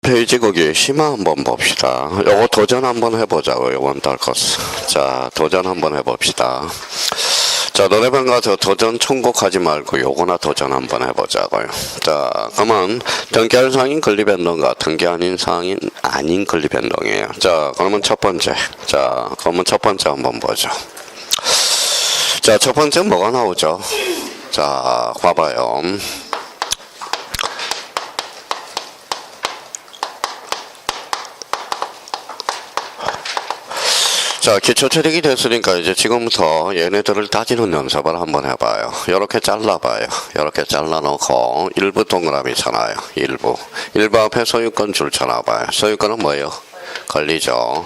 페이지 거기 심화 한번 봅시다. 요거 도전 한번 해보자고요. 요번 달 코스. 자, 도전 한번 해봅시다. 자, 노래방 가서 도전 총곡하지 말고 요거나 도전 한번 해보자고요. 자, 그러면 등기할 사항인 권리변동과 등기 아닌 사항인 아닌 권리변동이에요. 자, 그러면 첫 번째. 자, 그러면 첫 번째 한번 보죠. 자, 첫 번째 뭐가 나오죠? 자, 봐봐요. 자, 기초 체력이 됐으니까 이제 지금부터 얘네들을 따지는 연습을 한번 해봐요. 이렇게 잘라봐요. 이렇게 잘라놓고 일부 동그라미 쳐놔요. 일부 앞에 소유권 줄 쳐놔봐요. 소유권은 뭐예요? 권리죠.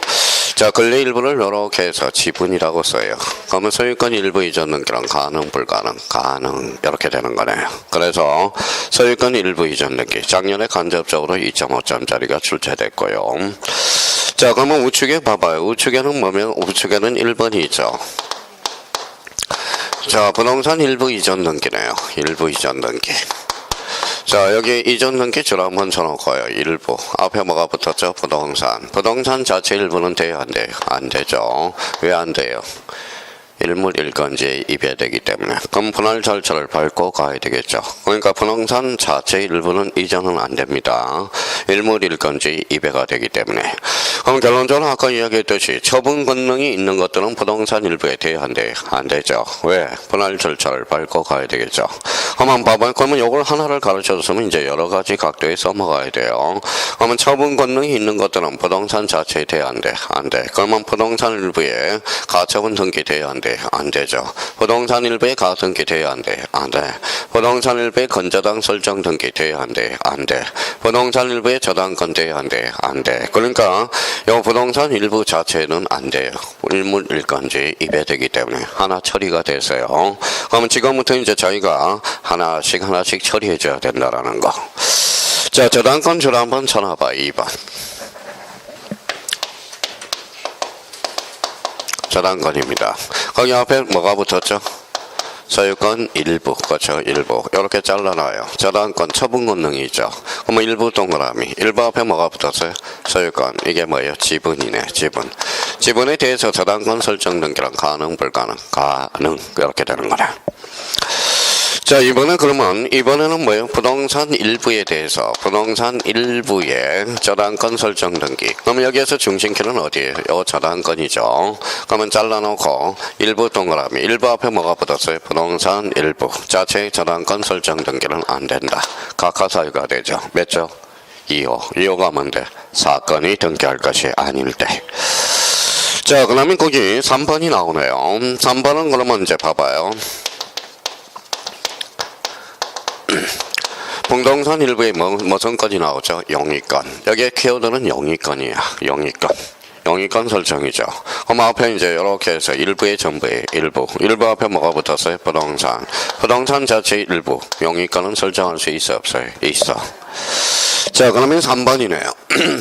자, 권리 일부를 이렇게 해서 지분이라고 써요. 그러면 소유권 일부 이전 등기는 가능, 불가능, 가능 이렇게 되는 거네요. 그래서 소유권 일부 이전 등기 작년에 간접적으로 2.5점짜리가 출제됐고요. 자, 그러면 우측에 봐봐요. 우측에는 뭐면 우측에는 1번이죠. 자, 부동산 일부 이전 등기네요. 일부 이전 등기. 자, 여기 이전 등기 줄 한번 쳐놓고요. 일부. 앞에 뭐가 붙었죠? 부동산. 부동산 자체 일부는 돼요? 안 돼요? 안 되죠. 왜 안 돼요? 일물 일건지에 입예되기 때문에. 그럼 분할 절차를 밟고 가야 되겠죠. 그러니까 부동산 자체 일부는 이전은 안 됩니다. 일물 일건지 입예가 되기 때문에. 그럼 결론적으로 아까 이야기했듯이 처분 권능이 있는 것들은 부동산 일부에 돼야 안 돼요? 안 되죠. 왜? 분할 절차를 밟고 가야 되겠죠. 한번 봐봐요. 그러면 요걸 하나를 가르쳐줬으면 이제 여러 가지 각도에 써먹어야 돼요. 그러면 처분 권능이 있는 것들은 부동산 자체에 돼야 안 돼? 안 돼. 그러면 부동산 일부에 가처분 등기 돼야 안 돼? 안 되죠. 부동산 일부에 가등기 돼야 안 돼? 안 돼. 부동산 일부에 건저당 설정 등기 돼야 안 돼? 안 돼. 부동산 일부에 저당권 돼야 안 돼? 안 돼. 그러니까 요 부동산 일부 자체는 안 돼요. 일물 일건지 입예되기 때문에 하나 처리가 됐어요. 그러면 지금부터 이제 저희가 하나씩 처리해 줘야 된다라는 거. 자, 저당권 줄 한번 쳐놔봐. 2번. 저당권입니다. 거기 앞에 뭐가 붙었죠? 소유권 일부, 그렇죠? 일부. 이렇게 잘라놔요. 저당권 처분 권능이죠. 그러면 일부 동그라미. 일부 앞에 뭐가 붙었어요? 소유권. 이게 뭐예요? 지분이네, 지분. 지분에 대해서 저당권 설정 등기란 가능, 불가능? 가능. 이렇게 되는 거네. 자, 이번에는 뭐예요? 부동산 일부에 대해서, 부동산 일부의 저당권 설정 등기. 그러면 여기에서 중심키는 어디예요? 요 저당권이죠. 그러면 잘라놓고, 일부 동그라미. 일부 앞에 뭐가 붙었어요? 부동산 일부. 자체의 저당권 설정 등기는 안 된다. 각하사유가 되죠. 몇 조? 2호. 2호가 뭔데? 사건이 등기할 것이 아닐 때. 자, 그러면 거기 3번이 나오네요. 3번은 그러면 이제 봐봐요. 부동산 일부에 무슨 건이 나오죠? 영위권. 여기에 키워드는 영위권이야. 영위권 설정이죠. 그럼 앞에 이제 이렇게 해서 일부의 전부의 일부. 일부 앞에 뭐가 붙었어요? 부동산. 부동산 자체 일부. 영위권은 설정할 수 있어? 없어요? 있어. 자, 그러면 3번이네요.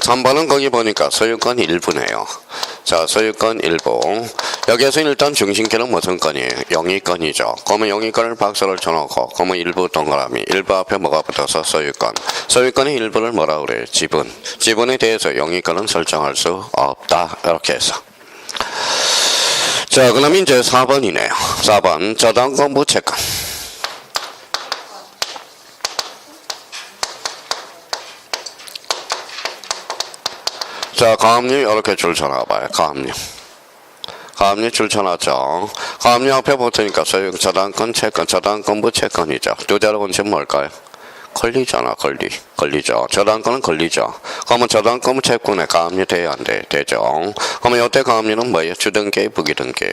3번은 거기 보니까 소유권 일부네요. 자, 소유권 일부. 여기에서 일단 중심키는 무슨 건이에요? 영위권이죠. 그러면 영위권을 박스를 쳐놓고, 그러면 일부 동그라미. 일부 앞에 뭐가 붙어서 소유권. 소유권의 일부를 뭐라 그래요? 지분. 지분에 대해서 영위권은 설정할 수 없다. 이렇게 해서. 자, 그러면 이제 4번이네요. 4번. 저당권 부채권. 자, 가압류 이렇게 줄 쳐놔봐요. 가압류 줄 쳐놨죠. 가압류 앞에 붙으니까 소유 저당권 채권, 저당권부 채권이죠. 두 자로 원칙 뭘까요? 권리잖아, 권리죠. 저당권은 권리죠. 그러면 저당권 채권에 가압류 돼야 안 돼? 되죠. 그러면 이때 가압류는 뭐예요? 주등기, 부기등기.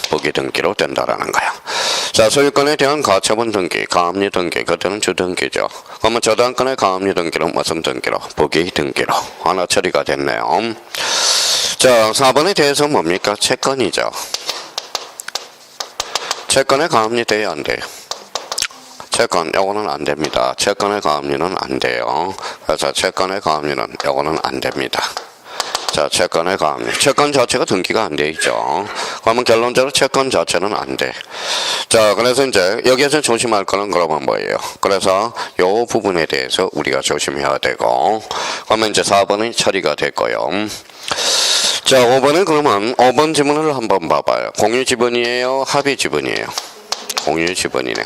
부기등기로 된다라는 거야. 자, 소유권에 대한 가처분 등기, 가압류 등기, 그때는 주등기죠. 그러면 저당권의 가압류 등기는 무슨 등기로? 부기등기로. 하나 처리가 됐네요. 자, 4번에 대해서 뭡니까? 채권이죠. 채권에 가압류 돼야 안 돼요? 채권, 요거는 안 됩니다. 채권의 가압류는 안 돼요. 그래서 채권의 가압류는 요거는 안 됩니다. 자, 채권의 가압류. 채권 자체가 등기가 안 돼 있죠. 그러면 결론적으로 채권 자체는 안 돼. 자, 그래서 이제 여기에서 조심할 거는 그러면 뭐예요? 그래서 요 부분에 대해서 우리가 조심해야 되고, 그러면 이제 4번이 처리가 됐고요. 자, 5번은 그러면 5번 지문을 한번 봐봐요. 공유 지분이에요? 합의 지분이에요? 공유 지분이네.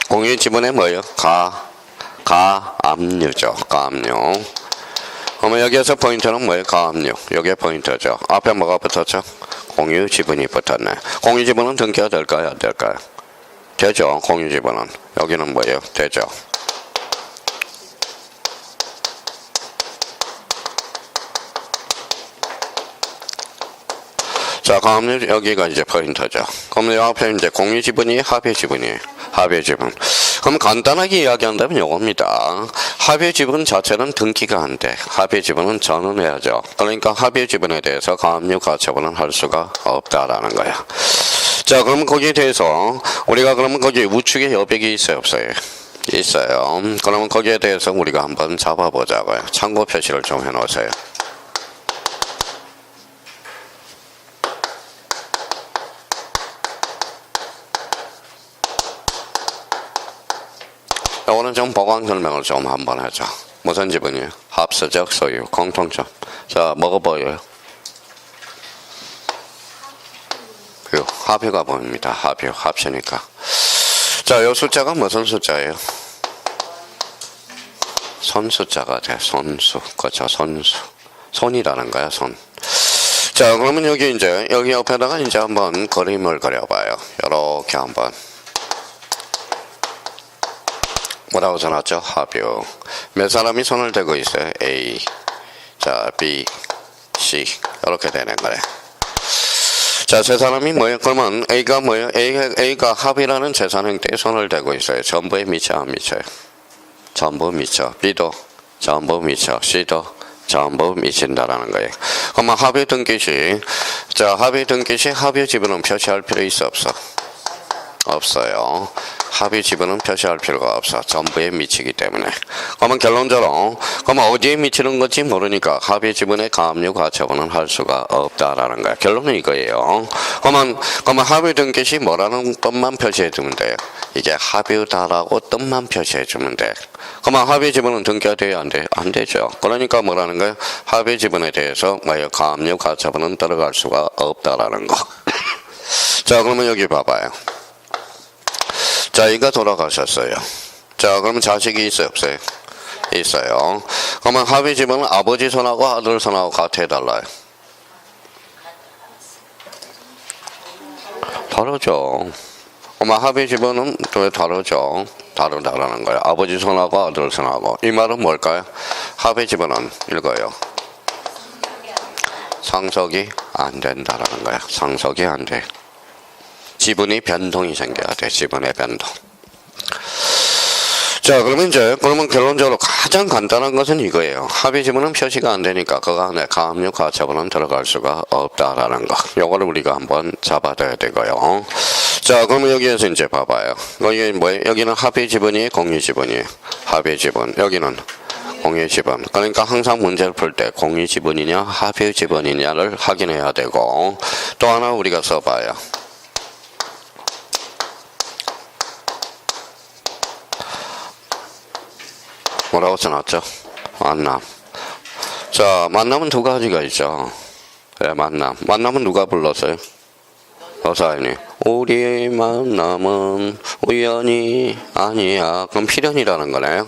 공유 지분에 뭐예요? 가압류죠. 가압류. 그러면 여기에서 포인트는 뭐예요? 가압류. 여기에 포인트죠. 앞에 뭐가 붙었죠? 공유 지분이 붙었네. 공유 지분은 등기가 될까요? 안 될까요? 되죠. 공유 지분은. 여기는 뭐예요? 되죠. 자, 가압류 여기가 이제 포인트죠. 그럼 요 앞에 이제 공유 지분이 합의 지분이에요. 합의 지분. 그럼 간단하게 이야기한다면 요겁니다. 합의 지분 자체는 등기가 안 돼. 합의 지분은 전원해야죠. 그러니까 합의 지분에 대해서 가압류 가처분은 할 수가 없다라는 거야. 자, 그러면 거기에 대해서 우리가 그러면 거기 우측에 여백이 있어요, 없어요? 있어요. 그러면 거기에 대해서 우리가 한번 잡아보자고요. 참고 표시를 좀 해놓으세요. 이거는 좀 보강 설명을 좀 한번 하죠. 무슨 지분이에요? 합수적 소유, 공통점. 자, 뭐가 보여요? 합유가 보입니다. 합유, 합치니까. 자, 요 숫자가 무슨 숫자예요? 손 숫자가 돼. 손수. 그렇죠. 손수. 손이라는 거야, 손. 자, 그러면 여기 이제, 여기 옆에다가 이제 한번 그림을 그려봐요. 요렇게 한번. 뭐라고 써놨죠? 합유. 몇 사람이 손을 대고 있어요? A. 자, B, C. 이렇게 되는 거래. 자, 세 사람이 뭐예요? 그러면 A가 뭐예요? A가 합의라는 재산행태에 손을 대고 있어요. 전부에 미쳐, 안 미쳐요? 전부 미쳐. B도 전부 미쳐. C도 전부 미친다라는 거예요. 그러면 합의 등기 시, 자, 합의 등기 시 합의 지분은 표시할 필요 있어, 없어? 없어요. 합의 지분은 표시할 필요가 없어. 전부에 미치기 때문에. 그러면 결론적으로, 그러면 어디에 미치는 건지 모르니까 합의 지분의 가압류 가처분은 할 수가 없다라는 거야. 결론은 이거예요. 그러면 합의 등기 시 뭐라는 뜻만 표시해 주면 돼요. 이게 합의다라고 뜻만 표시해 주면 돼. 그러면 합의 지분은 등기가 돼야 안 돼? 안 되죠. 그러니까 뭐라는 거예요? 합의 지분에 대해서 뭐예요? 가압류 가처분은 들어갈 수가 없다라는 거. 자, 그러면 여기 봐봐요. 자, 이가 돌아가셨어요. 자, 그러면 자식이 있어요, 없어요? 있어요. 그러면 합의 지분은 아버지 손하고 아들 손하고 같아, 달라요? 다르죠. 그러면 합의 지분은 또 다르죠. 다르다라는 거예요. 아버지 손하고 아들 손하고. 이 말은 뭘까요? 합의 지분은 이거예요. 상속이 안 된다라는 거야. 상속이 안 돼. 지분이 변동이 생겨야 돼. 지분의 변동. 자, 그러면 결론적으로 가장 간단한 것은 이거예요. 합의 지분은 표시가 안 되니까 그 안에 가압류 가처분은 들어갈 수가 없다라는 거. 요거를 우리가 한번 잡아둬야 되고요. 자, 그러면 여기에서 이제 봐봐요. 여기 뭐예요? 여기는 합의 지분이에요, 공유 지분이에요? 합의 지분. 여기는 공유 지분. 그러니까 항상 문제를 풀 때 공유 지분이냐 합의 지분이냐를 확인해야 되고, 또 하나 우리가 써봐요. 뭐라고 써놨죠? 만남. 자, 만남은 두 가지가 있죠. 네, 만남. 만남은 누가 불렀어요? 여사님. 우리 만남은 우연이 아니야. 그럼 필연이라는 거네요.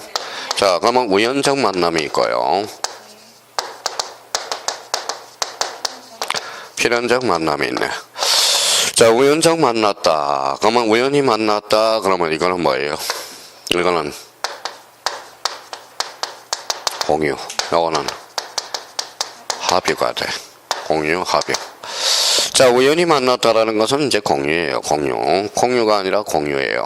자, 그러면 우연적 만남이 있고요. 필연적 만남이 있네. 자, 우연적 만났다. 그러면 우연히 만났다. 그러면 이거는 뭐예요? 이거는 공유. 이거는 합의가 돼. 공유, 합의. 자, 우연히 만났다라는 것은 이제 공유예요. 공유. 공유가 아니라 공유예요.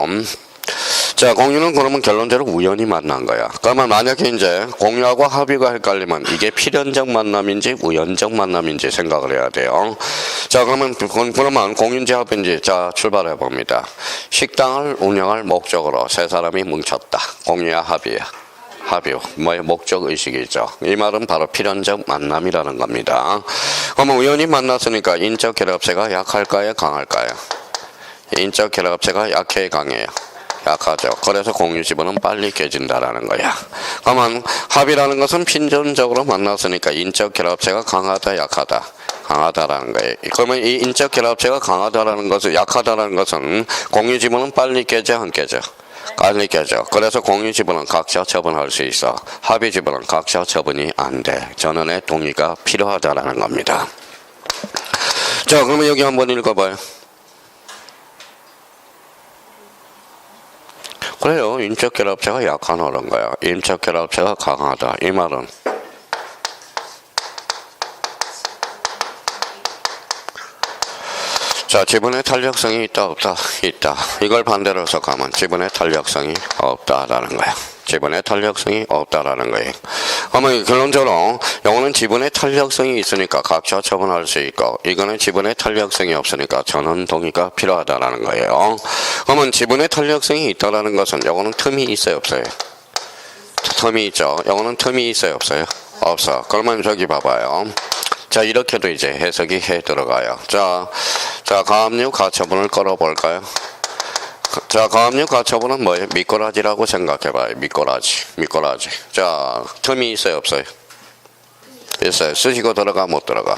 자, 공유는 그러면 결론적으로 우연히 만난 거야. 그러면 만약에 이제 공유하고 합의가 헷갈리면 이게 필연적 만남인지 우연적 만남인지 생각을 해야 돼요. 자, 그러면 공유인지 합의인지, 자, 출발해 봅니다. 식당을 운영할 목적으로 세 사람이 뭉쳤다. 공유야, 합의야? 합의. 뭐의 목적의식이죠. 이 말은 바로 필연적 만남이라는 겁니다. 그러면 우연히 만났으니까 인적 결합체가 약할까요? 강할까요? 인적 결합체가 약해 강해요? 약하죠. 그래서 공유 지분은 빨리 깨진다라는 거야. 그러면 합이라는 것은 필연적으로 만났으니까 인적 결합체가 강하다 약하다? 강하다라는 거예요. 그러면 이 인적 결합체가 강하다라는 것은 약하다라는 것은 공유 지분은 빨리 깨져 안 깨져? 빨리 깨져. 그래서 공유 지분은 각자 처분할 수 있어. 합의 지분은 각자 처분이 안 돼. 전원의 동의가 필요하다라는 겁니다. 자, 그러면 여기 한번 읽어봐요. 그래요. 인적 결합체가 약하다는 거야. 인적 결합체가 강하다. 이 말은 자, 지분의 탄력성이 있다 없다? 있다. 이걸 반대로 해석하면 지분의 탄력성이 없다라는 거야. 지분의 탄력성이 없다라는 거예요. 그러면 결론적으로 이거는 지분의 탄력성이 있으니까 각자 처분할 수 있고 이거는 지분의 탄력성이 없으니까 전원 동의가 필요하다라는 거예요. 그러면 지분의 탄력성이 있다라는 것은 이거는 틈이 있어요 없어요? 틈이 있죠. 이거는 틈이 있어요 없어요? 없어. 그러면 저기 봐봐요. 자, 이렇게도 이제 해석이 해 들어가요. 자, 가압류 가처분을 걸어볼까요? 자, 가압류 가처분은 뭐예요? 미꾸라지라고 생각해봐요. 미꾸라지. 자, 틈이 있어요 없어요? 있어요. 쑤시고 들어가 못 들어가?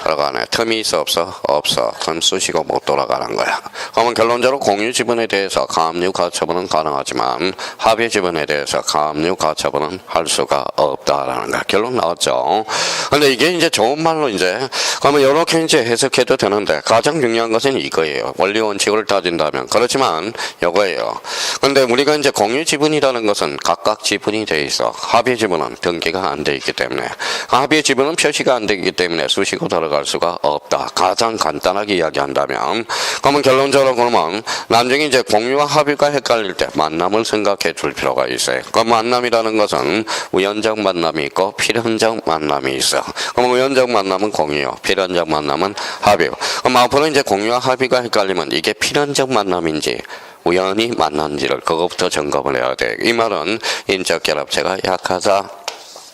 들어가네. 틈이 있어 없어? 없어. 그럼 쑤시고 못 돌아가는 거야. 그러면 결론적으로 공유 지분에 대해서 가압류 가처분은 가능하지만 합의 지분에 대해서 가압류 가처분은 할 수가 없다라는 거야. 결론 나왔죠. 근데 이게 이제 좋은 말로 이제 그러면 이렇게 이제 해석해도 되는데 가장 중요한 것은 이거예요. 원리 원칙을 따진다면 그렇지만 이거예요. 근데 우리가 이제 공유 지분이라는 것은 각각 지분이 돼 있어. 합의 지분은 등기가 안 돼 있기 때문에 합의 지분은 표시가 안 되기 때문에 쑤시고 들어갈 수가 없다. 가장 간단하게 이야기한다면 그러면 결론적으로 그러면 나중에 이제 공유와 합의가 헷갈릴 때 만남을 생각해 줄 필요가 있어요. 그 만남이라는 것은 우연적 만남이 있고 필연적 만남이 있어. 그럼 우연적 만남은 공유요. 필연적 만남은 합의. 그럼 앞으로 이제 공유와 합의가 헷갈리면 이게 필연적 만남인지 우연히 만난지를 그것부터 점검을 해야 돼. 이 말은 인적 결합체가 약하다.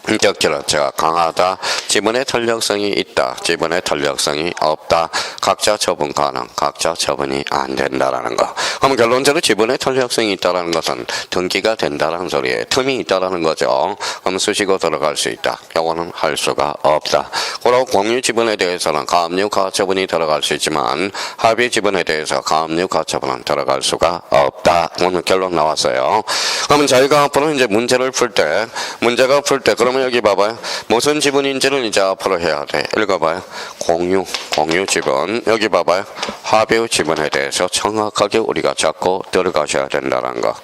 인적 결합체가 강하다. 지분의 탄력성이 있다. 지분의 탄력성이 없다. 각자 처분 가능. 각자 처분이 안 된다라는 거. 그럼 결론적으로 지분의 탄력성이 있다라는 것은 등기가 된다라는 소리에 틈이 있다라는 거죠. 그럼 쑤시고 들어갈 수 있다. 요거는 할 수가 없다. 그리고 공유 지분에 대해서는 가압류 가처분이 들어갈 수 있지만 합의 지분에 대해서 가압류 가처분은 들어갈 수가 없다. 오늘 결론 나왔어요. 그러면 저희가 앞으로 이제 문제가 풀 때 그러면 여기 봐봐요. 무슨 지분인지를 이제 앞으로 해야 돼. 읽어봐요. 공유 지분. 여기 봐봐요. 합의 지분에 대해서 정확하게 우리가 잡고 들어가셔야 된다는 거.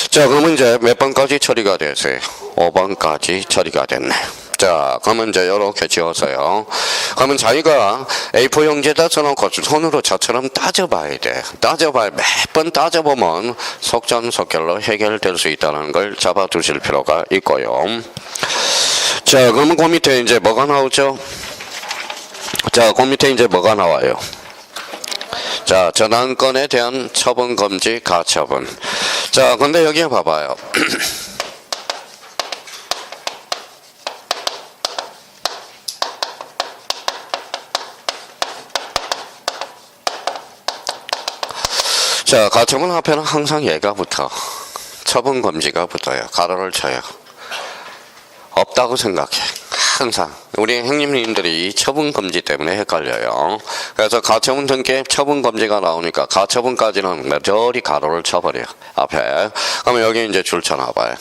자, 그러면 이제 몇 번까지 처리가 됐어요? 5번까지 처리가 됐네. 자, 그러면 이제 이렇게 지어서요. 그러면 자기가 A4 용지에다 써놓고 손으로 저처럼 따져봐야 돼. 몇 번 따져보면 속전속결로 해결될 수 있다는 걸 잡아두실 필요가 있고요. 자, 그러면 그 밑에 이제 뭐가 나오죠? 자, 그 밑에 이제 뭐가 나와요? 자, 저당권에 대한 처분 금지 가처분. 자, 근데 여기 봐봐요. 자, 가처분 앞에는 항상 얘가 붙어. 처분 금지가 붙어요. 가로를 쳐요. 없다고 생각해. 항상. 우리 형님들이 이 처분 금지 때문에 헷갈려요. 그래서 가처분 등기에 처분 금지가 나오니까 가처분까지는 저리 가로를 쳐버려. 앞에. 그러면 여기 이제 줄 쳐놔봐요.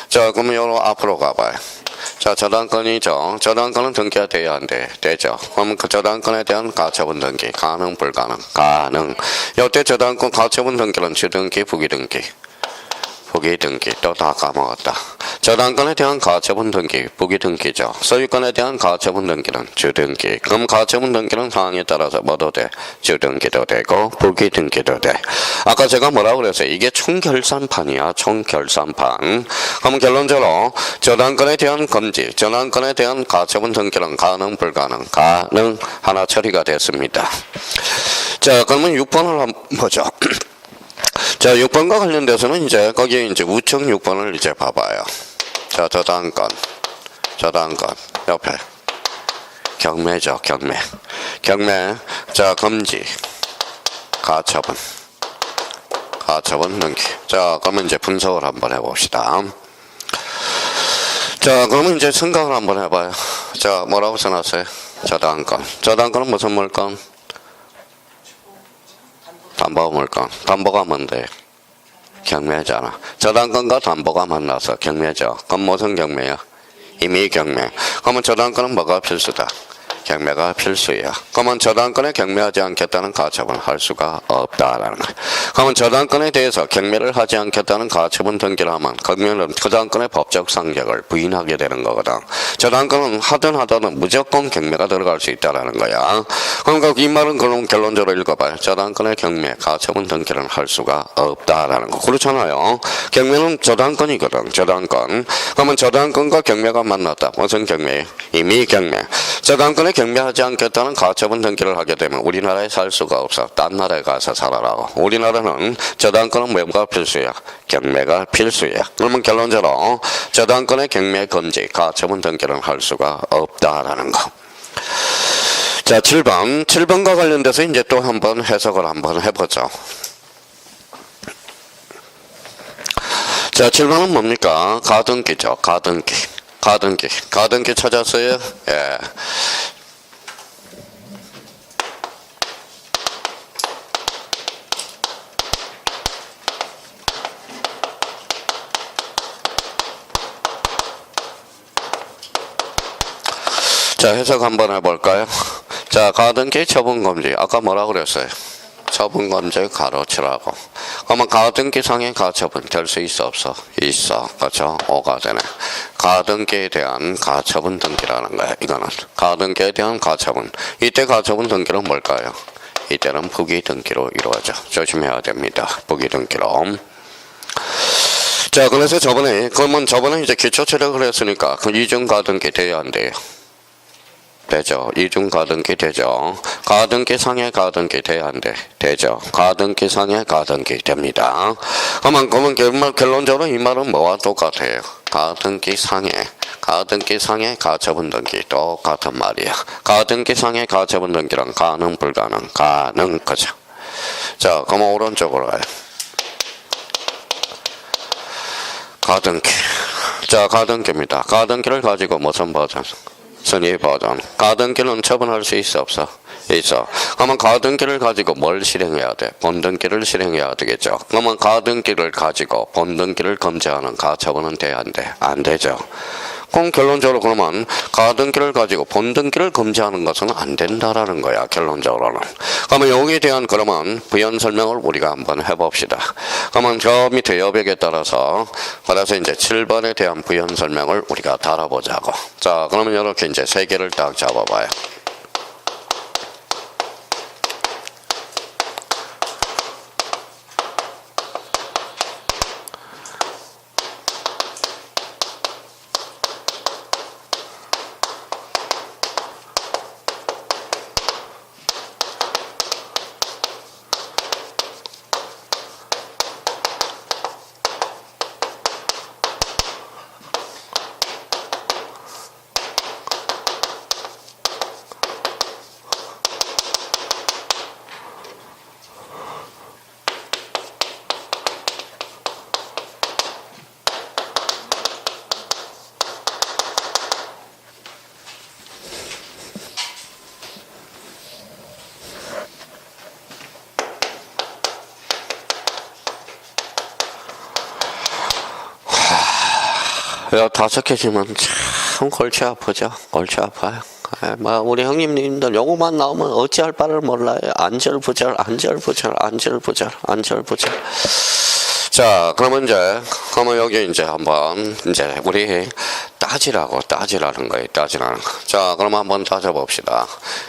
자, 그러면 여기로 앞으로 가봐요. 자, 저당권이죠. 저당권은 등기가 돼야 안 돼. 되죠. 그럼 그 저당권에 대한 가처분 등기. 가능, 불가능. 가능. 이때 저당권 가처분 등기는 주등기, 부기등기. 부기등기. 또 다 까먹었다. 저당권에 대한 가처분 등기, 부기등기죠. 소유권에 대한 가처분 등기는 주등기. 그럼 가처분 등기는 상황에 따라서 뭐도 돼? 주등기도 되고 부기등기도 돼. 아까 제가 뭐라고 그랬어요? 이게 총결산판이야. 총결산판. 그럼 결론적으로 저당권에 대한 금지, 저당권에 대한 가처분 등기는 가능, 불가능? 가능. 하나 처리가 됐습니다. 자, 그러면 6번을 한번 보죠. 자, 6번과 관련돼서는 이제 거기에 이제 우측 6번을 이제 봐봐요. 자, 저당권 옆에 경매죠, 경매. 자, 금지, 가처분 등기. 자, 그러면 이제 분석을 한번 해봅시다. 자, 그러면 이제 생각을 한번 해봐요. 자, 뭐라고 써놨어요? 저당권은 무슨 물건? 담보 물건. 담보가 뭔데? 경매잖아. 저당권과 담보가 만나서 경매죠. 그럼 무슨 경매야? 임의 경매. 그러면 저당권은 뭐가 필수다? 경매가 필수야. 그러면 저당권에 경매하지 않겠다는 가처분을 할 수가 없다라는 거야. 그러면 저당권에 대해서 경매를 하지 않겠다는 가처분 등기를 하면 그러면 저당권의 법적 상격을 부인하게 되는 거거든. 저당권은 하든 무조건 경매가 들어갈 수 있다라는 거야. 그러니까 이 말은 그럼 결론적으로 읽어봐요. 저당권의 경매, 가처분 등기를 할 수가 없다라는 거. 그렇잖아요. 경매는 저당권이거든. 저당권. 그러면 저당권과 경매가 만났다. 무슨 경매? 임의 경매. 저당권에 경매하지 않겠다는 가처분 등기를 하게 되면 우리나라에 살 수가 없어. 딴 나라에 가서 살아라고. 우리나라는 저당권은 뭐가 필수야? 경매가 필수야. 그러면 결론적으로 저당권의 경매 금지, 가처분 등기를 할 수가 없다라는 거. 자, 7번과 관련돼서 이제 또 한번 해석을 한번 해보죠. 자, 7번은 뭡니까? 가등기죠. 가등기 찾았어요? 예. 자, 해석 한번 해볼까요? 자, 가등기 처분금지. 아까 뭐라고 그랬어요? 처분금지 가로치라고. 그러면 가등기상의 가처분 될 수 있어 없어? 있어. 그렇죠? 5가 되네. 가등기에 대한 가처분 등기라는 거야. 이거는 가등기에 대한 가처분. 이때 가처분 등기는 뭘까요? 이때는 부기 등기로 이루어져. 조심해야 됩니다. 부기 등기로. 자, 그래서 저번에 이제 기초 체력을 했으니까 그 이중 가등기 돼야 안 돼요? 되죠. 이중 가등기 되죠. 가등기 상의 가등기 돼야 안 돼? 되죠. 가등기 상의 가등기 됩니다. 그러면 결론적으로 이 말은 뭐와 똑같아요? 가등기 상의 가처분 등기 똑같은 말이야. 가등기 상의 가처분 등기랑 가능 불가능 가능. 그죠. 자, 그러면 오른쪽으로 가요. 가등기. 자, 가등기입니다. 가등기를 가지고 무슨 버전? 선의 버전. 가등기는 처분할 수 있어 없어? 있어. 그러면 가등기를 가지고 뭘 실행해야 돼? 본등기를 실행해야 되겠죠. 그러면 가등기를 가지고 본등기를 금지하는 가처분은 돼 안 돼? 안 되죠. 그럼 결론적으로 그러면 가등기를 가지고 본등기를 금지하는 것은 안 된다라는 거야. 결론적으로는. 그러면 여기에 대한 그러면 부연 설명을 우리가 한번 해봅시다. 그러면 저 밑에 여백에 따라서 이제 7번에 대한 부연 설명을 우리가 달아보자고. 자, 그러면 이렇게 이제 세 개를 딱 잡아봐요. 다 적혀지면 참 골치 아프죠. 골치 아파요. 우리 형님님들 요거만 나오면 어찌할 바를 몰라요. 안절부절. 자, 그러면 여기 이제 한번 이제 우리 따지라는 거예요. 자, 그럼 한번 따져봅시다.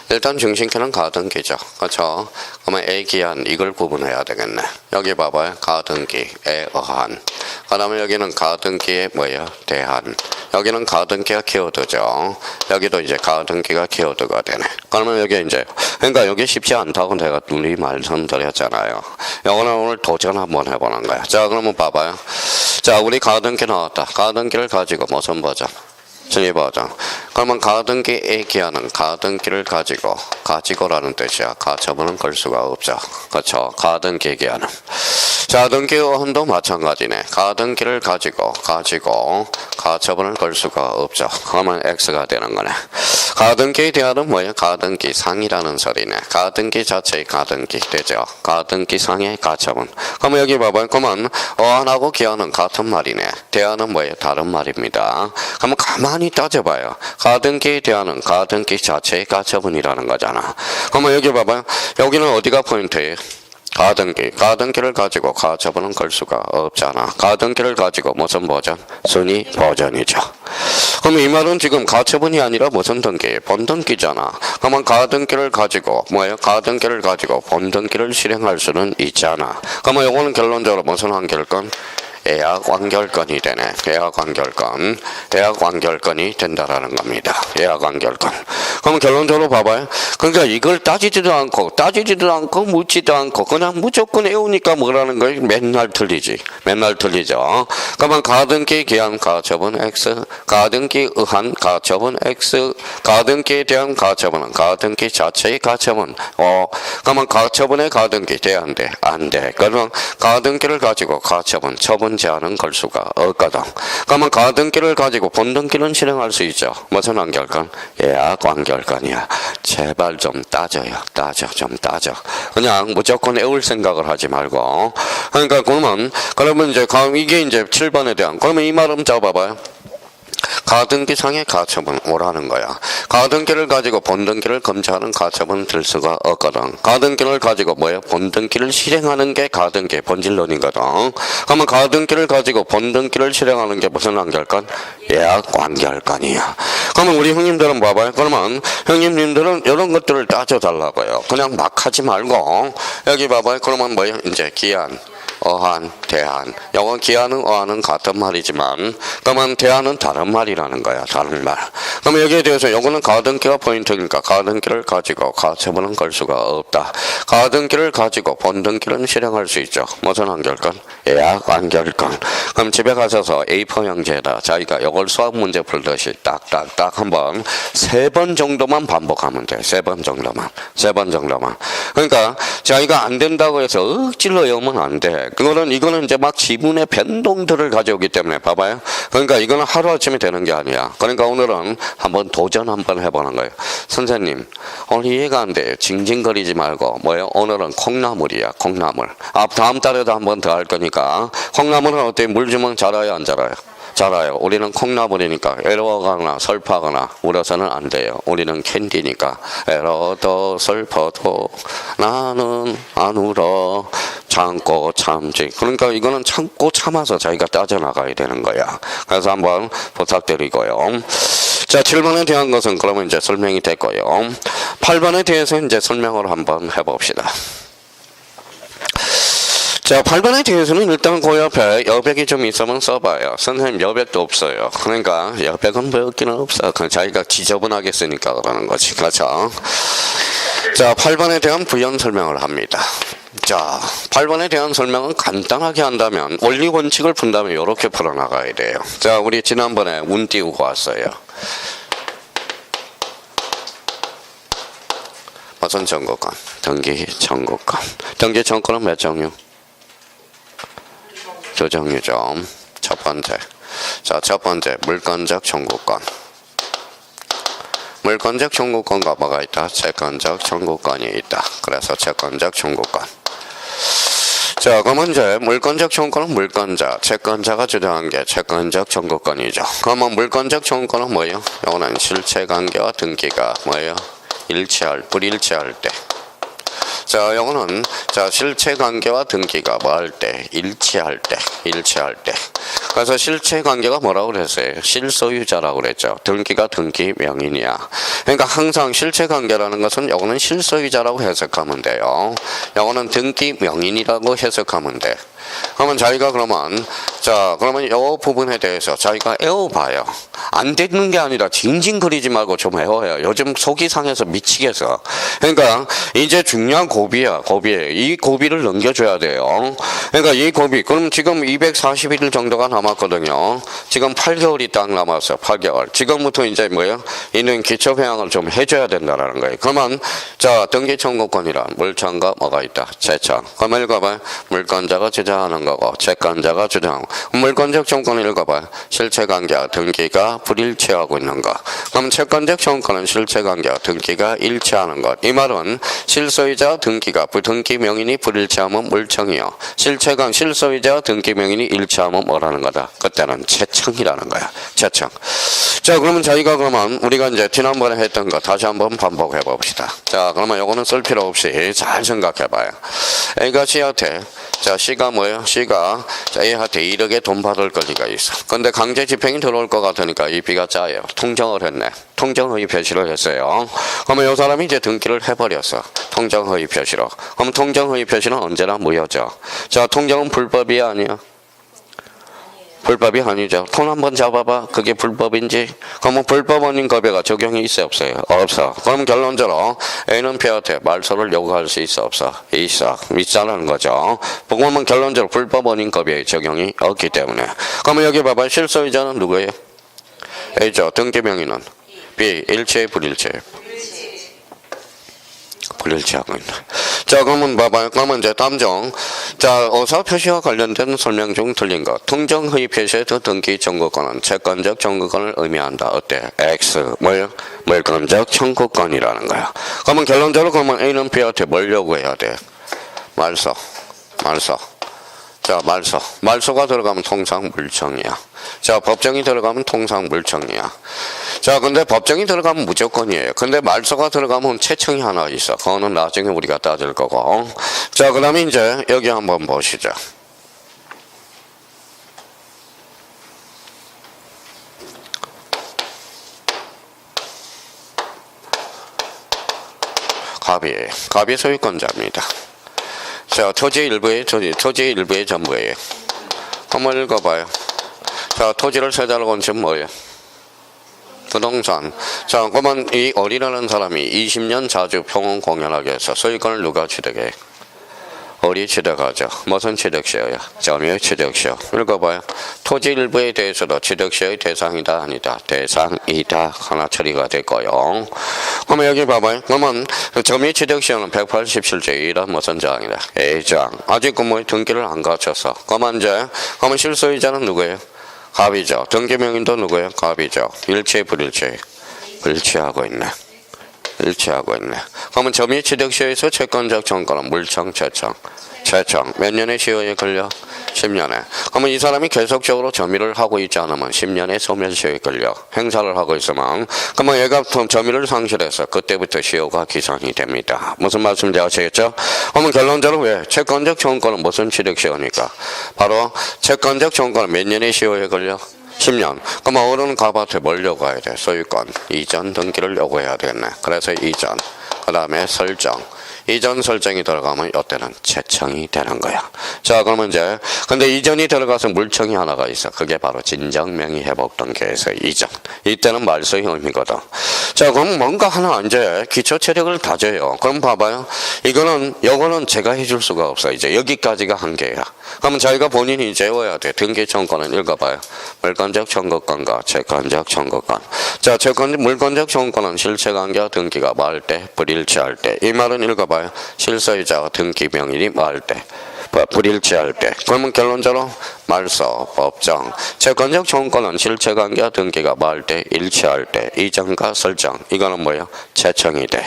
일단 중심키는 가등기죠. 그렇죠? 그러면 A 기한 이걸 구분해야 되겠네. 여기 봐봐요. 가등기에 의한. 그 다음에 여기는 가등기에 뭐예요? 대한. 여기는 가등기가 키워드죠. 여기도 이제 가등기가 키워드가 되네. 그러면 여기 이제 그러니까 여기 쉽지 않다고 내가 눈이 말씀드렸잖아요. 이거는 오늘 도전 한번 해보는 거야. 자, 그러면 봐봐요. 자, 우리 가등기 나왔다. 가등기를 가지고 무슨 버전? 순위 버전. 그러면 가등기의 기하는 가등기를 가지고라는 뜻이야. 가처분은 걸 수가 없죠. 그렇죠. 가등기 기하는. 자등기 어헌도 마찬가지네. 가등기를 가지고 가처분을 걸 수가 없죠. 그러면 X가 되는 거네. 가등기에 대하는 뭐예요? 가등기 상이라는 소리네. 가등기 자체의 가등기 되죠. 가등기 상의 가처분. 그러면 여기 봐봐요. 그러면 어헌하고 기하는 같은 말이네. 대하는 뭐예요? 다른 말입니다. 그러면 가만히 따져봐요. 가등기에 대하는 가등기 자체의 가처분이라는 거잖아. 그러면 여기 봐봐요. 여기는 어디가 포인트예요? 가등기를 가지고 가처분은 걸 수가 없잖아. 가등기를 가지고 무슨 버전? 순위 버전이죠. 그럼 이 말은 지금 가처분이 아니라 무슨 등기? 본등기잖아. 그러면 가등기를 가지고 뭐예요? 가등기를 가지고 본등기를 실행할 수는 있잖아. 그러면 이거는 결론적으로 무슨 완결건? 예약 완결건이 되네. 예약 완결건이 된다라는 겁니다. 예약 완결건. 그럼 결론적으로 봐봐요. 그러니까 이걸 따지지도 않고 묻지도 않고 그냥 무조건 외우니까 뭐라는 거예요? 맨날 틀리지. 맨날 틀리죠. 그러면 가등기에 기한 가처분 X, 가등기에 의한 가처분 X, 가등기에 대한 가처분은 가등기 자체의 가처분. 그러면 가처분의 가등기 돼 안 돼? 안 돼. 그러면 가등기를 가지고 가처분, 처분 제한은 걸 수가 없거든. 그러면 가등기를 가지고 본등기는 실행할 수 있죠. 무슨 완결건? 예약 완결건이야. 제발 좀 따져요. 좀 따져. 그냥 무조건 외울 생각을 하지 말고. 그러니까 그러면 이제 이게 이제 7번에 대한. 그러면 이 말은 잡아봐요. 가등기 상의 가처분 오라는 거야. 가등기를 가지고 본등기를 검사하는 가처분 들 수가 없거든. 가등기를 가지고 뭐야? 본등기를 실행하는 게 가등기의 본질론이거든. 그러면 가등기를 가지고 본등기를 실행하는 게 무슨 완결건? 예약 완결건이야. 그러면 우리 형님들은 봐봐요. 그러면 형님들은 이런 것들을 따져달라고요. 그냥 막 하지 말고 여기 봐봐요. 그러면 뭐야? 이제 기한, 어한, 대한. 영어 기한은 어한은 같은 말이지만 그러면 대한은 다른 말이라는 거야. 다른 말. 그러면 여기에 대해서 요거는 가등기가 포인트니까 가등기를 가지고 가처분은 걸 수가 없다. 가등기를 가지고 본등기는 실행할 수 있죠. 무슨 완결건? 예약 완결건. 그럼 집에 가셔서 A4 형제에다 자기가 요걸 수학 문제 풀듯이 딱딱딱 한번 3번 정도만 반복하면 돼. 3번 정도만. 그러니까 자기가 안 된다고 해서 억지로 외우면 안 돼. 이거는 이제 막 지문의 변동들을 가져오기 때문에 봐봐요. 그러니까 이거는 하루아침에 되는 게 아니야. 그러니까 오늘은 한번 도전 한번 해보는 거예요. 선생님 오늘 이해가 안 돼요. 징징거리지 말고 뭐예요? 오늘은 콩나물이야. 콩나물. 다음 달에도 한번 더 할 거니까 콩나물은 어때요? 물 주면 자라요 안 자라요? 자라요. 우리는 콩나물이니까 애로워가거나 슬퍼하거나 울어서는 안 돼요. 우리는 캔디니까 애로도 슬퍼도 나는 안 울어 참고 참지. 그러니까 이거는 참고 참아서 자기가 따져나가야 되는 거야. 그래서 한번 부탁드리고요. 자, 7번에 대한 것은 그러면 이제 설명이 됐고요. 8번에 대해서 이제 설명을 한번 해봅시다. 자, 8번에 대해서는 일단 그 옆에 여백이 좀 있으면 써봐요. 선생님 여백도 없어요. 그러니까 여백은 뭐 없기는 없어. 그냥 자기가 지저분하게 쓰니까 그러는 거지. 그렇죠? 자, 8번에 대한 부연 설명을 합니다. 자, 8번에 대한 설명은 간단하게 한다면 원리 원칙을 푼다면 이렇게 풀어나가야 돼요. 자, 우리 지난번에 운 띄우고 왔어요. 무슨 청구권? 등기 청구권. 등기 청구권은 몇 종류? 2종류죠. 첫 번째. 자, 첫 번째 물권적 청구권. 물권적 청구권과 뭐가 있다? 채권적 청구권이 있다. 그래서 채권적 청구권. 자, 그러면 이제 물권적 청구권은 물권자, 채권자가 주도한 게 채권적 청구권이죠. 그러면 물권적 청구권은 뭐예요? 이거는 실체관계와 등기가 뭐예요? 불일치할 때. 자, 이거는 자 실체관계와 등기가 뭐 할 때? 일치할 때. 그래서 실체 관계가 뭐라고 그랬어요? 실소유자라고 그랬죠. 등기가 등기 명인이야. 그러니까 항상 실체 관계라는 것은 요거는 실소유자라고 해석하면 돼요. 요거는 등기 명인이라고 해석하면 돼. 그러면 자기가 그러면 요 부분에 대해서 자기가 애워봐요. 안 되는 게 아니라 징징거리지 말고 좀 애워요. 요즘 속이 상해서 미치겠어. 그러니까 이제 중요한 고비야. 이 고비를 넘겨줘야 돼요. 그러니까 이 고비, 그럼 지금 241일 정도가 남았거든요. 지금 8개월이 딱 남았어. 8개월. 지금부터 이제 이는 기초회항을 좀 해줘야 된다는 거예요. 그러면 자, 등기 청구권이란 물청과 뭐가 있다? 채청. 그럼 읽어봐요. 물권자가 주장하는 거고 채권자가 주장하고. 물권적 청구권을 읽어봐요. 실체관계와 등기가 불일치하고 있는 것. 그럼 채권적 청구권은 실체관계와 등기가 일치하는 것. 이 말은 실소유자와 등기가 등기 명인이 불일치하면 물청이요. 실소유자와 등기 명인이 일치하면 뭐라는 거다? 그때는 채청이라는 거야. 채청. 자, 그러면 우리가 이제 지난번에 했던 거 다시 한번 반복해 봅시다. 자, 그러면 요거는 쓸 필요 없이 잘 생각해 봐요. A가 C한테, 자, C가 뭐예요? C가 A한테 1억에 돈 받을 권리가 있어. 근데 강제 집행이 들어올 것 같으니까 이 B가 짜요. 통정을 했네. 통정허위 표시를 했어요. 그러면 이 사람이 이제 등기를 해버렸어. 통정허위 표시로. 그럼 통정허위 표시는 언제나 무효죠. 자, 통정은 불법이야, 아니야? 불법이 아니죠. 돈 한번 잡아봐. 그게 불법인지. 그러면 불법 원인 거배가 적용이 있어요, 없어요? 없어. 그럼 결론적으로 A는 B한테 말소를 요구할 수 있어, 없어? 있다는 거죠. 그러면 결론적으로 불법 원인 거배의 적용이 없기 때문에. 그러면 여기 봐봐. 실소유자는 누구예요? A죠. 등기 명의는 B. 일체 불일체. 불일치하고 있네. 자, 그러면 봐봐요. 그러면 이제 담정. 자, 어사 표시와 관련된 설명 중 틀린 것. 통정허위 표시에서 등기 청구권은 채권적 청구권을 의미한다. 어때? X. 뭐예요? 물권적 청구권이라는 거야. 그러면 결론적으로 A는 B한테 뭘 요구해야 돼? 말소. 자, 말소가 들어가면 통상 물청이야. 자, 법정이 들어가면 통상 물청이야. 자, 근데 법정이 들어가면 무조건이에요. 근데 말소가 들어가면 채청이 하나 있어. 그거는 나중에 우리가 따질 거고. 자, 그 다음에 이제 여기 한번 보시죠. 갑이 소유권자입니다. 자, 토지의 일부의 전부예요. 한번 읽어봐요. 자, 토지를 세자로 건축 뭐예요? 부동산. 자, 그러면 이 어리라는 사람이 20년 자주 평온 공연하게 해서 소유권을 누가 취득해? 어리 취득하죠. 무슨 취득시효야? 점유의 취득시효. 읽어봐요. 토지 일부에 대해서도 취득시효의 대상이다, 아니다? 대상이다. 하나 처리가 될 거요. 그러면 여기 봐봐요. 그러면 점유의 취득시효는 187조 2란 무슨 조항이다? A조항. 아직 등기를 안 갖춰서. 그러면 실소유자는 누구예요? 갑이죠. 등기명인도 누구예요? 갑이죠. 일체 불일체? 일치하고 있네. 그러면 점유 취득시효에서 채권적 청구권은 물청, 채청. 몇 년의 시효에 걸려? 10년에. 그러면 이 사람이 계속적으로 점유를 하고 있지 않으면 10년의 소멸시효에 걸려. 행사를 하고 있으면. 그러면 얘가 점유를 상실해서 그때부터 시효가 기산이 됩니다. 무슨 말씀인지 아시겠죠? 그러면 결론적으로 왜? 채권적 청구권은 무슨 취득시효니까? 바로 채권적 청구권은 몇 년의 시효에 걸려? 10년. 그럼 어른은 갑한테 뭘 요구해야 돼? 소유권. 이전 등기를 요구해야 되겠네. 그래서 이전. 그 다음에 설정. 이전 설정이 들어가면 이때는 채청이 되는 거야. 자, 그러면 근데 이전이 들어가서 물청이 하나가 있어. 그게 바로 진정명의 회복 단계에서 이전. 이때는 말소의 의미거든. 자, 그럼 뭔가 하나 이제 기초 체력을 다져요. 그럼 봐봐요. 요거는 제가 해줄 수가 없어. 이제 여기까지가 한계야. 그러면 자기가 본인이 이제 외워야 돼. 등기 청구권은 읽어봐요. 물권적 청구권과 채권적 청구권. 자, 물권적 청구권은 실체관계와 등기가 뭐할 때? 불일치할 때. 이 말은 읽어봐요. 실소유자와 등기 명인이 뭐할 때? 불일치할 때. 그러면 결론적으로 말소, 법정. 채권적 청구권은 실체관계와 등기가 뭐할 때? 일치할 때. 이전과 설정. 이거는 뭐예요? 채청이 돼.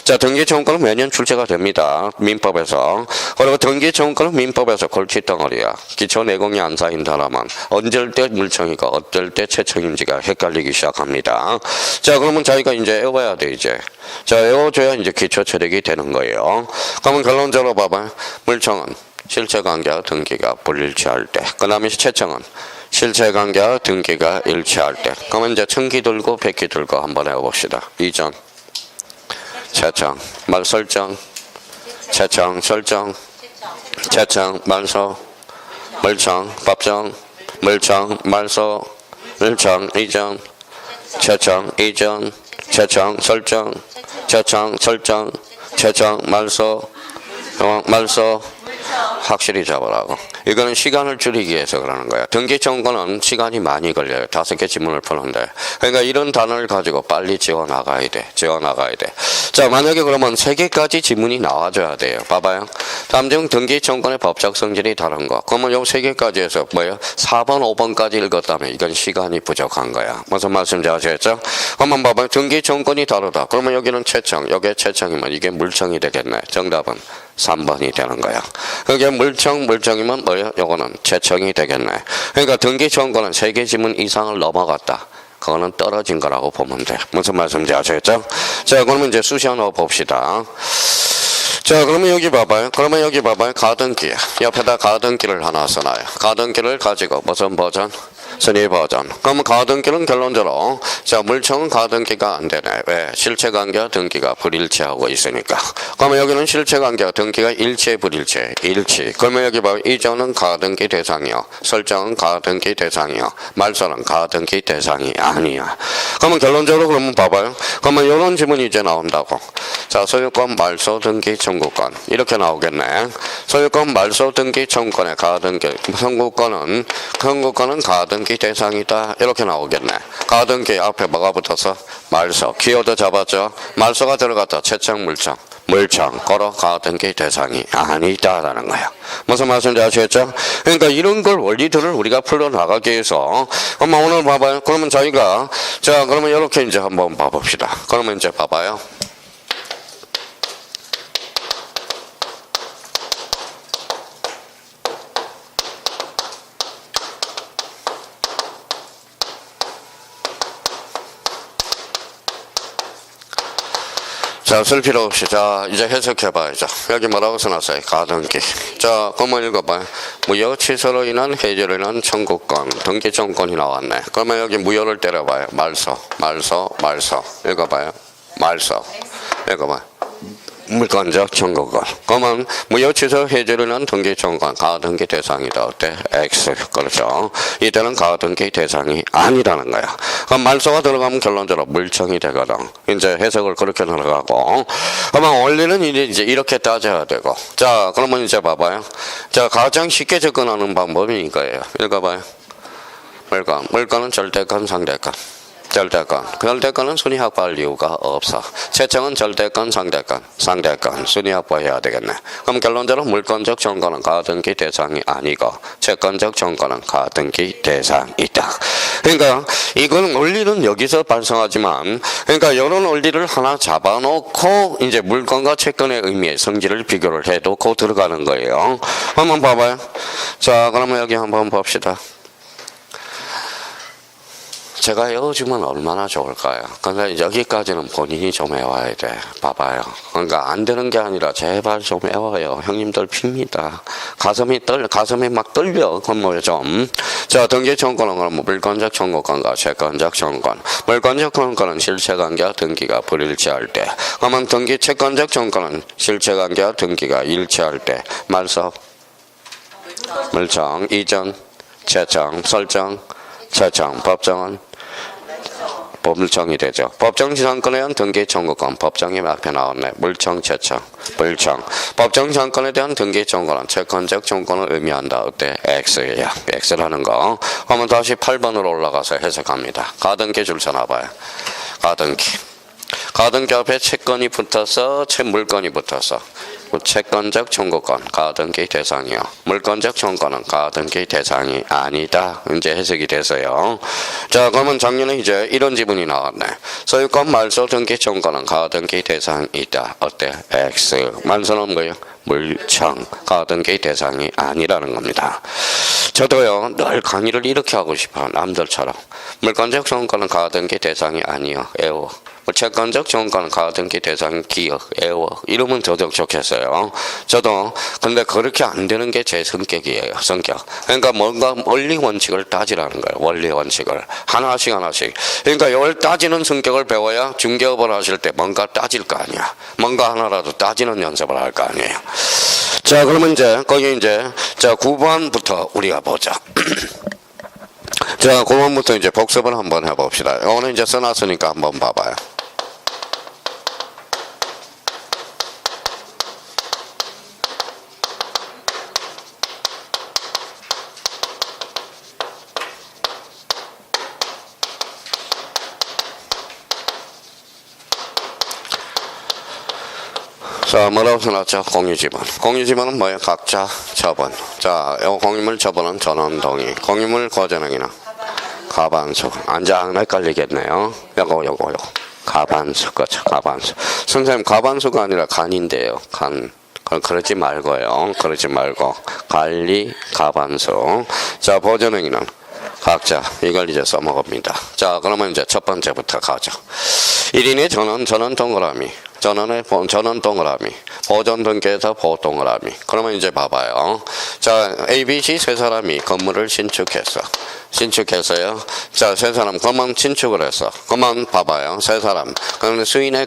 자, 등기 청구권은 매년 출제가 됩니다. 민법에서. 그리고 등기 청구권은 민법에서 골칫덩어리야. 기초 내공이 안 쌓인다라면 언제 때 물청이고 어떨 때 채청인지가 헷갈리기 시작합니다. 자, 그러면 자기가 이제 외워야 돼, 이제. 자, 외워줘야 이제 기초 체력이 되는 거예요. 그러면 결론적으로 봐봐. 물청은 실체관계와 등기가 불일치할 때. 그 다음에 채청은 실체관계와 등기가 일치할 때. 그러면 이제 청기 들고 백기 들고 한번 해봅시다. 이전, 채청, 말설정, 채청, 설정, 채청, 말소, 물청, 법정, 물청, 말소, 물청, 이전, 채청, 이전, 채청, 설정, 채청, 설정, 채청, 말소, 말소, 확실히 잡으라고. 이거는 시간을 줄이기 위해서 그러는 거야. 등기청구는 시간이 많이 걸려요. 5개 지문을 푸는데. 그러니까 이런 단어를 가지고 빨리 지워나가야 돼. 지워나가야 돼. 자, 만약에 그러면 3개까지 지문이 나와줘야 돼요. 봐봐요. 다음 중 등기청구의 법적 성질이 다른 거. 그러면 요 3개까지 해서 뭐예요? 4번, 5번까지 읽었다면 이건 시간이 부족한 거야. 무슨 말씀인지 아시겠죠? 한번 봐봐요. 등기청구이 다르다. 그러면 여기는 채청, 여기에 채청이면 이게 물청이 되겠네. 정답은 3번이 되는 거야. 그게 물청이면 뭐예요? 요거는 채청이 되겠네. 그러니까 등기청구는 3개 지문 이상을 넘어갔다. 그거는 떨어진 거라고 보면 돼. 무슨 말씀인지 아시겠죠? 자, 그러면 이제 수시어 넣어 봅시다. 자, 그러면 여기 봐봐요. 가등기. 옆에다 가등기를 하나 써놔요. 가등기를 가지고 무슨 버전? 선의 버전. 그러면 가등기는 결론적으로 자, 물청은 가등기가 안 되네. 왜? 실체관계와 등기가 불일치하고 있으니까. 그러면 여기는 실체관계와 등기가 일치해 불일치해? 일치. 그러면 여기 봐요. 이전은 가등기 대상이요. 설정은 가등기 대상이요. 말소는 가등기 대상이 아니야. 그러면 결론적으로 그러면 봐봐요. 그러면 이런 지문이 이제 나온다고. 자, 소유권 말소 등기 청구권 이렇게 나오겠네. 소유권 말소 등기 청구권의 가등기 청구권은 가등기 대상이다 이렇게 나오겠네. 가등기 앞에 뭐가 붙어서 말소 키워드 잡았죠. 말소가 들어갔다. 채청 물청 걸어 가등기 대상이 아니다라는 거야. 무슨 말씀인지 아시겠죠? 그러니까 이런 걸 원리들을 우리가 풀어나가기 위해서 오늘 봐봐요. 그러면 저희가 자 그러면 이렇게 이제 한번 봐봅시다. 그러면 이제 봐봐요. 자, 쓸 필요 없이. 자, 이제 해석해봐야죠. 여기 뭐라고 써놨어요? 가등기. 자, 그러면 읽어봐요. 무효 취소로 인한 해지로 인한 청구권, 등기청구권이 나왔네. 그러면 여기 무효를 때려봐요. 말소. 읽어봐요. 말소. 읽어봐요. 물권적 청구권. 그러면 무효 취소 해지로 인한 등기청구권, 가등기 대상이다. 어때? X. 그렇죠. 이때는 가등기 대상이 아니라는 거야. 그럼 말소가 들어가면 결론적으로 물청이 되거든. 이제 해석을 그렇게 들어가고. 그러면 원리는 이제 이렇게 따져야 되고. 자, 그러면 이제 봐봐요. 자, 가장 쉽게 접근하는 방법이 이거예요. 읽어봐요. 물건은 절대권, 상대권. 절대권은 순위 확보할 이유가 없어. 채청은 절대권, 상대권 순위 확보해야 되겠네. 그럼 결론적으로 물권적 청구는 가등기 대상이 아니고 채권적 청구는 가등기 대상이다. 그러니까 이건 원리는 여기서 발생하지만 그러니까 이런 원리를 하나 잡아놓고 이제 물권과 채권의 의미의 성질을 비교를 해놓고 들어가는 거예요. 한번 봐봐요. 자, 그러면 여기 한번 봅시다. 제가 외워주면 얼마나 좋을까요? 그러니까 여기까지는 본인이 좀 외워야 돼. 봐봐요. 그러니까 안 되는 게 아니라 제발 좀 외워요. 형님들 핍니다. 가슴이 막 떨려. 그건 뭐예요 좀. 자, 등기청구는 그럼 물권적 청구권과 채권적 청구권. 물권적 청구권은 실체관계와 등기가 불일치할 때. 그러면 채권적 청구권은 실체관계와 등기가 일치할 때. 말소, 물청, 이전, 채청, 설정, 채청, 법정은 물청이 되죠. 법정 지상권에 대한 등기 청구권, 법정이 앞에 나왔네. 물청, 채청, 물청. 법정 지상권에 대한 등기 청구는 채권적 청구권을 의미한다. 어때? X야. X라는 거. 그러면 다시 8번으로 올라가서 해석합니다. 가등기 줄 서놔봐요. 가등기 앞에 채권이 붙어서 물건이 붙어서 채권적 청구권 가등기 대상이요. 물권적 청구권은 가등기 대상이 아니다. 이제 해석이 돼서요. 자, 그러면 작년에 이제 이런 지문이 나왔네. 소유권 말소 등기 청구권은 가등기 대상이다. 어때? X. 말소는 뭐예요? 물청. 가등기 대상이 아니라는 겁니다. 저도요, 늘 강의를 이렇게 하고 싶어요. 남들처럼. 물건적 좋은거는 가등기 대상이 아니요. 애워. 채권적 좋은거는 가등기 대상이 기어. 애워. 이러면 저도 좋겠어요. 저도 근데 그렇게 안 되는 게 제 성격이에요. 성격. 그러니까 뭔가 원리 원칙을 따지라는 거예요. 원리 원칙을. 하나씩 하나씩. 그러니까 이걸 따지는 성격을 배워야 중개업을 하실 때 뭔가 따질 거 아니야. 뭔가 하나라도 따지는 연습을 할 거 아니에요. 자, 그러면 이제 거기 이제 자 9번부터 우리가 보자. 자, 9번부터 이제 복습을 한번 해봅시다. 오늘 이제 써놨으니까 한번 봐봐요. 자, 뭐라고 써놨죠? 공유지분. 공유지분은 뭐예요? 각자 처분. 자, 요 공유물 처분은 전원동의. 공유물 고전행위는 가반수. 안장 헷갈리겠네요. 요거. 가반수. 그렇죠. 가반수. 선생님, 가반수가 아니라 간인데요. 간. 그러지 말고요. 그러지 말고. 관리, 가반수. 자, 보전행위는 각자. 이걸 이제 써먹습니다. 자, 그러면 이제 첫 번째부터 가죠. 1인의 전원 동그라미. 전원 동그라미. 보존 등기에서 보 동그라미. 그러면 이제 봐봐요. 자, A, B, C 세 사람이 건물을 신축했어요. 자, 세 사람 그만 신축을 했어. 그만 봐봐요. 세 사람. 그러면 수인의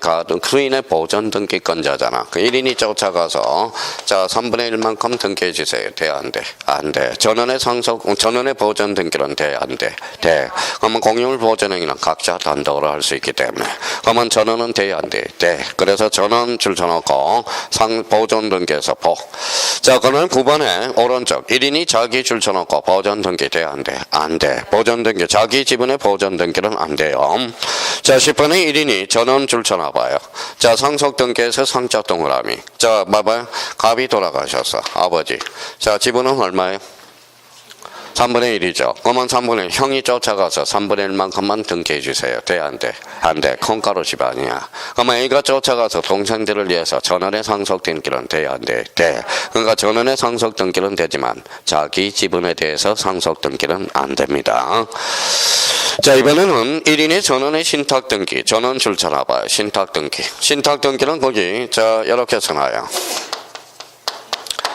보존 등기권자잖아. 그 1인이 쫓아가서 자, 3분의 1만큼 등기해 주세요. 돼, 안 돼? 안 돼. 전원의 보존 등기는 돼, 안 돼? 돼. 그러면 공유물 보존행위는 각자 단독으로 할 수 있기 때문에. 그러면 전원은 돼, 안 돼? 돼. 그래서 전원 줄쳐놓고 보존 등기에서 보. 자, 그러면 9번에 오른쪽 1인이 자기 줄쳐놓고 보존 등기 돼, 안 돼? 안 돼. 보존 등기 자기 지분의 보존 등기는 안 돼요. 자, 10번에 1인이 전원 줄쳐놔봐요. 자, 상속 등기에서 상자 동그라미. 자, 봐봐요. 갑이 돌아가셨어. 아버지. 자, 지분은 얼마예요? 3분의 1이죠. 그러면 3분의 1. 형이 쫓아가서 3분의 1만큼만 등기해 주세요. 돼, 안 돼? 안 돼. 콩가루 집안이야. 그러면 A가 쫓아가서 동생들을 위해서 전원의 상속 등기는 돼, 안 돼? 돼. 그러니까 전원의 상속 등기는 되지만 자기 지분에 대해서 상속 등기는 안 됩니다. 자, 이번에는 1인의 전원의 신탁 등기. 전원 줄쳐놔봐요. 신탁 등기. 신탁 등기는 거기 자, 이렇게 써놔요.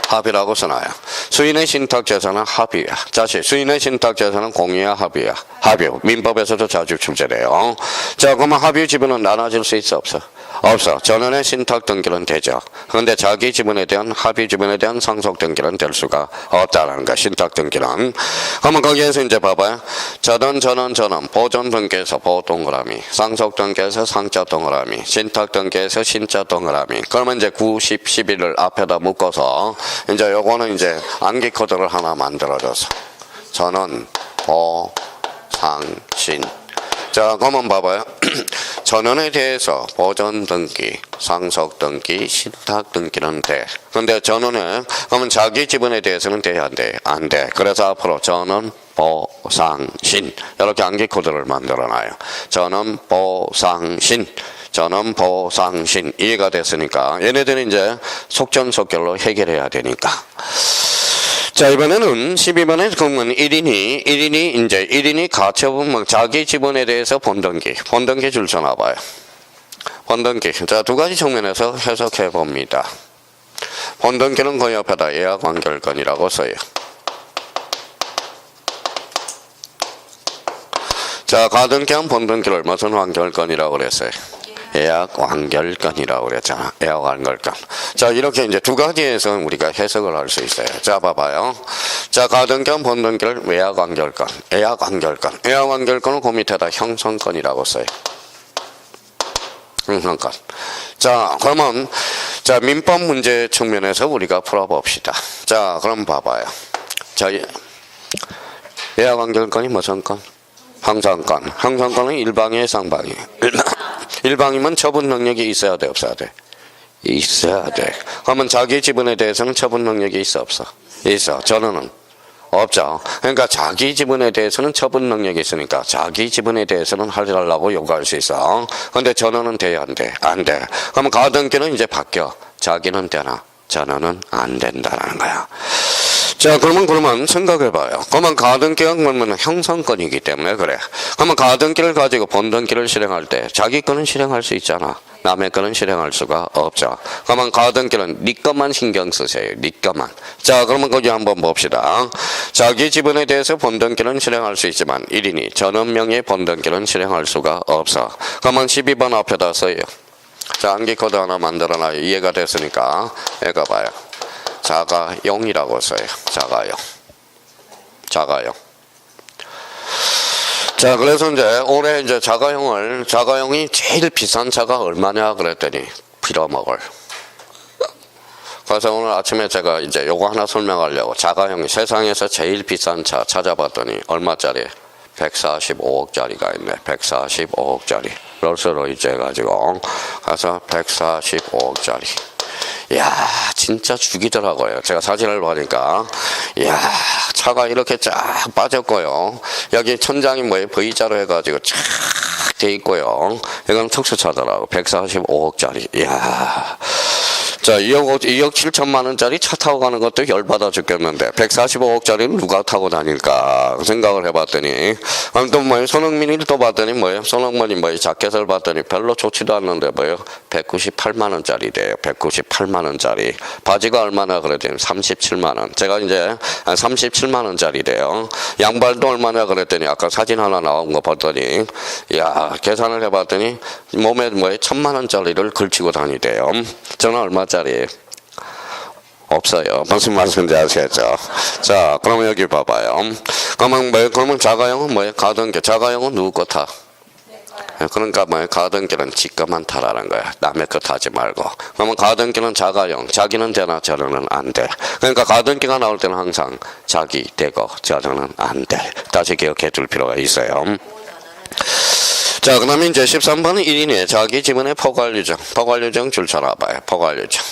합의라고 써놔요. 수인의 신탁재산은 합의야. 다시 수인의 신탁재산은 공유야, 합의야. 합의. 민법에서도 자주 출제돼요. 자, 그러면 합의 지분은 나눠질 수 있어, 없어? 없어. 전원의 신탁 등기는 되죠. 그런데 자기 지분에 대한 합의 지분에 대한 상속 등기는 될 수가 없다라는 거야. 신탁 등기는. 그러면 거기에서 이제 봐봐요. 전원 보존 등기에서 보 동그라미, 상속 등기에서 상자 동그라미, 신탁 등기에서 신자 동그라미. 그러면 이제 9, 10, 11을 앞에다 묶어서 이제 요거는 이제 암기 코드를 하나 만들어줘서 전원, 보, 상, 신. 자, 그러면 봐봐요. 전원에 대해서 보존 등기, 상속 등기, 신탁 등기는 돼. 근데 전원에 그러면 자기 지분에 대해서는 돼, 안 돼? 안 돼. 그래서 앞으로 전원, 보, 상, 신 이렇게 암기 코드를 만들어놔요. 전원, 보, 상, 신. 전원, 보, 상, 신 이해가 됐으니까 얘네들은 이제 속전속결로 해결해야 되니까. 자, 이번에는 12번에 그러면 1인이 가처분 자기 지분에 대해서 본등기 줄쳐놔봐요. 본등기. 자, 두 가지 측면에서 해석해 봅니다. 본등기는 그 옆에다 예약 완결권이라고 써요. 자, 가등기한 본등기를 무슨 완결권이라고 그랬어요? 예약 완결권이라고 그랬잖아. 예약 완결권. 자, 이렇게 이제 두 가지에서 우리가 해석을 할 수 있어요. 자, 봐봐요. 자, 가등기한 본등기를 예약 완결권. 예약 완결권은 그 밑에다 형성권이라고 써요. 형성권. 자, 그러면 자, 민법 문제 측면에서 우리가 풀어봅시다. 자, 그럼 봐봐요. 자, 예약 완결권이 무슨 건? 형성권. 형성권은 일방이에요, 쌍방이에요? 일방이면 처분 능력이 있어야 돼, 없어야 돼? 있어야 돼. 그러면 자기 지분에 대해서는 처분 능력이 있어, 없어? 있어. 전원은 없죠. 그러니까 자기 지분에 대해서는 처분 능력이 있으니까 자기 지분에 대해서는 하려고 요구할 수 있어. 근데 전원은 돼, 안 돼? 안 돼. 그러면 가등기는 이제 바뀌어. 자기는 되나? 전원은 안 된다는 거야. 자, 그러면 생각해봐요. 그러면 가등기가 그러면 형성권이기 때문에 그래. 그러면 가등기를 가지고 본등기를 실행할 때 자기 거는 실행할 수 있잖아. 남의 거는 실행할 수가 없죠. 그러면 가등기는 네 것만 신경 쓰세요. 네 것만. 자, 그러면 거기 한번 봅시다. 자기 지분에 대해서 본등기는 실행할 수 있지만 1인이 전원 명의의 본등기는 실행할 수가 없어. 그러면 12번 앞에다 써요. 자, 암기 코드 하나 만들어놔요. 이해가 됐으니까 읽어봐요. 자가용이라고 써요. 자가용. 자가용. 자, 그래서 이제 올해 이제 자가용이 제일 비싼 차가 얼마냐 그랬더니 빌어먹을. 그래서 오늘 아침에 제가 이제 요거 하나 설명하려고 자가용이 세상에서 제일 비싼 차 찾아봤더니 얼마짜리? 145억짜리가 있네. 145억짜리. 롤스로이스 해가지고 가서 145억짜리. 이야, 진짜 죽이더라고요. 제가 사진을 보니까. 이야, 차가 이렇게 쫙 빠졌고요. 여기 천장이 뭐예요? V자로 해가지고 쫙 돼 있고요. 이건 특수차더라고. 145억짜리. 이야. 자, 2억 7천만 원짜리 차 타고 가는 것도 열받아 죽겠는데 145억짜리는 누가 타고 다닐까 생각을 해봤더니 또 뭐예요? 손흥민을 또 봤더니 뭐예요? 손흥민이 뭐예요? 자켓을 봤더니 별로 좋지도 않는데 뭐예요? 198만 원짜리래요. 198만 원짜리. 바지가 얼마나 그랬더니 37만 원. 제가 이제 37만 원짜리래요. 양발도 얼마나 그랬더니 아까 사진 하나 나온 거 봤더니 야, 계산을 해봤더니 몸에 뭐예요? 1000만 원짜리를 걸치고 다니대요. 저는 얼마짜리? 없어요. 무슨 말씀인지 아시겠죠? 자, 그러면 여기 봐봐요. 그러면 자가용은 뭐예요? 가등기. 자가용은 누구 거 타? 그러니까 뭐예요? 가등기는 지 것만 타라는 거야. 남의 거 타지 말고. 그러면 가등기는 자가용. 자기는 되나 저는 안 돼. 그러니까 가등기가 나올 때는 항상 자기 되고 저는 안 돼. 다시 기억해 둘 필요가 있어요. 자, 그 다음에 이제 13번은 1인의 자기 지분의 포괄유정. 포괄유정 줄 잘 알아봐요. 포괄유정.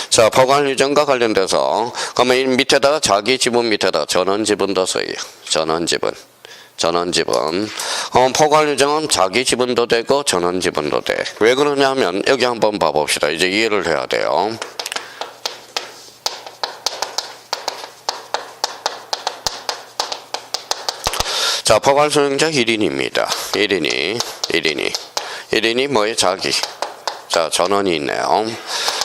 자, 포괄유정과 관련돼서 그러면 밑에다가 자기 지분 밑에다 전원지분도 써요. 전원지분. 전원지분. 포괄유정은 자기 지분도 되고 전원지분도 돼. 왜 그러냐면 여기 한번 봐봅시다. 이제 이해를 해야 돼요. 자, 포괄소유자 1인입니다. 1인이 뭐예요? 자기. 자, 전원이 있네요.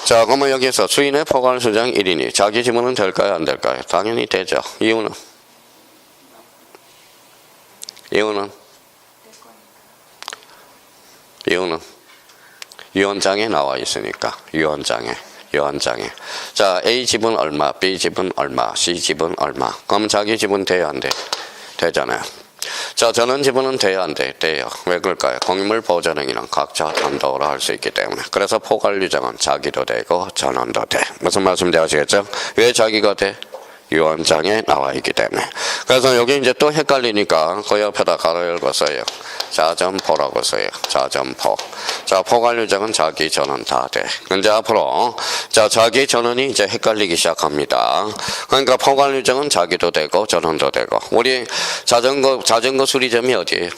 자, 그러면 여기서 수인의 포괄소유자 1인이 자기 지분은 될까요? 안 될까요? 당연히 되죠. 이유는? 유언장에 나와 있으니까. 유언장에. 자, A 지분 얼마, B 지분 얼마, C 지분 얼마. 그럼 자기 지분 돼야 안 돼? 되잖아요. 자, 전원 지분은 돼야 안 돼? 돼요. 왜 그럴까요? 공유물 보전행위는 각자 단독으로 할 수 있기 때문에. 그래서 포괄유정은 자기도 되고 전원도 돼. 무슨 말씀인지 아시겠죠? 왜 자기가 돼? 유언장에 나와 있기 때문에. 그래서 여기 이제 또 헷갈리니까 그 옆에다 가로 열고 써요. 자점포라고 써요. 자점포. 자, 포괄유정은 자기 전원 다 돼. 근데 앞으로 자, 자기 전원이 이제 헷갈리기 시작합니다. 그러니까 포괄유정은 자기도 되고 전원도 되고. 우리 자전거 수리점이 어디예요?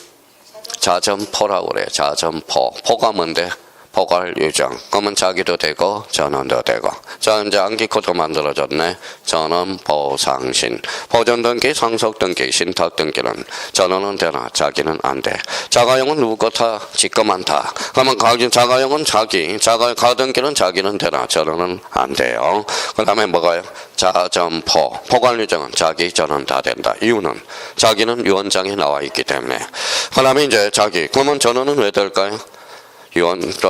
자점포라고 그래요. 자점포. 포가 뭔데? 포괄유정. 그러면 자기도 되고 전원도 되고. 자, 이제 암기코드 만들어졌네. 전원 보상신. 보존등기, 상속등기, 신탁등기는 전원은 되나 자기는 안 돼. 자가용은 누구 거 타? 지 거만 타. 그러면 자가용은 가등기는 자기는 되나 전원은 안 돼요. 그 다음에 뭐가요? 자점포. 포괄유정은 자기 전원 다 된다. 이유는 자기는 유언장에 나와 있기 때문에. 그 다음에 이제 자기. 그러면 전원은 왜 될까요?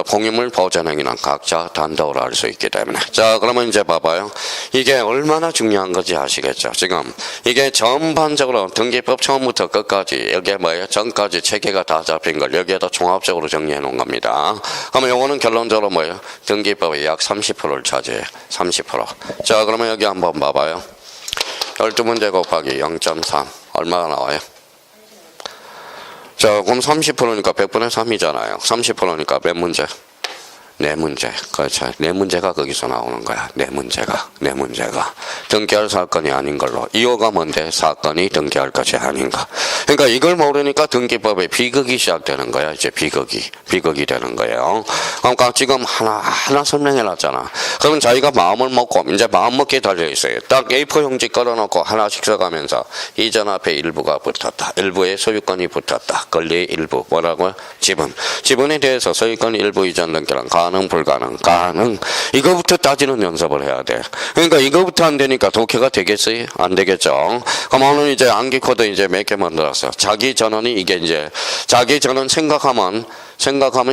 공유물 보전행위는 각자 단독으로 할 수 있기 때문에. 자, 그러면 이제 봐봐요. 이게 얼마나 중요한 건지 아시겠죠? 지금 이게 전반적으로 등기법 처음부터 끝까지 여기에 뭐예요? 전까지 체계가 다 잡힌 걸 여기에다 종합적으로 정리해 놓은 겁니다. 그러면 요거는 결론적으로 뭐예요? 등기법의 약 30%를 차지해. 30%. 자, 그러면 여기 한번 봐봐요. 12문제 곱하기 0.3 얼마가 나와요? 자, 그럼 30%니까 100분의 3이잖아요. 30%니까 몇 문제? 내 문제. 그렇죠. 내 문제가 거기서 나오는 거야. 내 문제가. 등기할 사건이 아닌 걸로. 이유가 뭔데? 사건이 등기할 것이 아닌가. 그러니까 이걸 모르니까 등기법에 비극이 시작되는 거야. 이제 비극이 되는 거예요. 그러니까 지금 하나 설명해 놨잖아. 그러면 자기가 마음을 먹고, 이제 마음 먹기에 달려있어요. 딱 A4 용지 걸어놓고 하나씩 써가면서 이전 앞에 일부가 붙었다. 일부의 소유권이 붙었다. 권리의 일부. 뭐라고요? 지분에 대해서 소유권 일부 이전 등기란 가능, 불가능, 가능. 이거부터 따지는 연습을 해야 돼. 그러니까 이거부터 안 되니까 독해가 되겠어요? 안 되겠죠? 그럼 오늘 이제 암기 코드 이제 몇 개 만들었어. 자기 전원이 이게 이제, 자기 전원 생각하면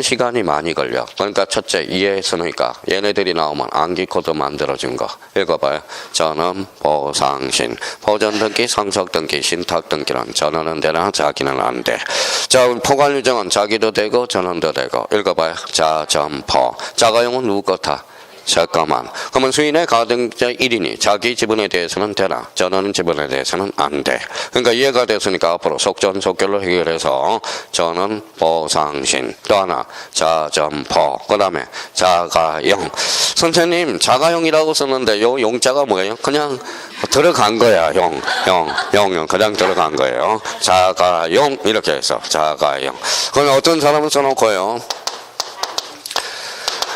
시간이 많이 걸려. 그러니까 첫째, 이해했으니까 얘네들이 나오면 암기 코드 만들어준 거. 읽어봐요. 전원, 보상신, 보존등기, 상속등기, 신탁등기란 전원은 되나 자기는 안 돼. 자, 포괄유정은 자기도 되고 전원도 되고. 읽어봐요. 자점포. 자가용은 누구 거다? 잠깐만. 그러면 수인의 가등자 1인이 자기 지분에 대해서는 되나? 전원은 지분에 대해서는 안 돼. 그러니까 이해가 됐으니까 앞으로 속전속결로 해결해서 전원, 보상신, 또 하나 자점포, 그 다음에 자가용. 선생님 자가용이라고 썼는데 요 용자가 뭐예요? 그냥 들어간 거야. 용. 그냥 들어간 거예요. 자가용 이렇게 해서 자가용. 그럼 어떤 사람은 써놓고요.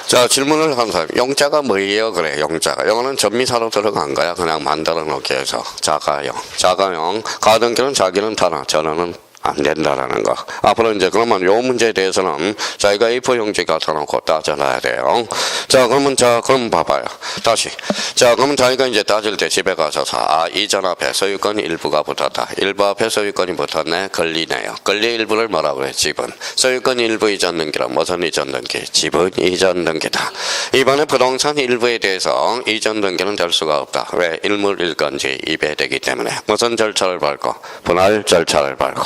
자, 질문을 한 사람. 용자가 뭐예요? 그래, 용자가. 영어는 전미사로 들어간 거야. 그냥 만들어 놓게 해서. 자가용. 가등기는 자기는 타나, 전원은 안 된다라는 거. 앞으로 이제 그러면 요 문제에 대해서는 자기가 A4 용지 갖다 놓고 따져놔야 돼요. 자, 그럼 봐봐요. 다시. 자, 그러면 자기가 이제 따질 때 집에 가셔서, 이전 앞에 소유권 일부가 붙었다. 일부 앞에 소유권이 붙었네. 권리네요. 권리 일부를 뭐라고 그래? 지분. 소유권 일부 이전 등기란 무슨 이전 등기? 지분 이전 등기다. 이번에 부동산 일부에 대해서 이전 등기는 될 수가 없다. 왜? 일물일건지 입회되기 때문에. 무슨 절차를 밟고? 분할 절차를 밟고.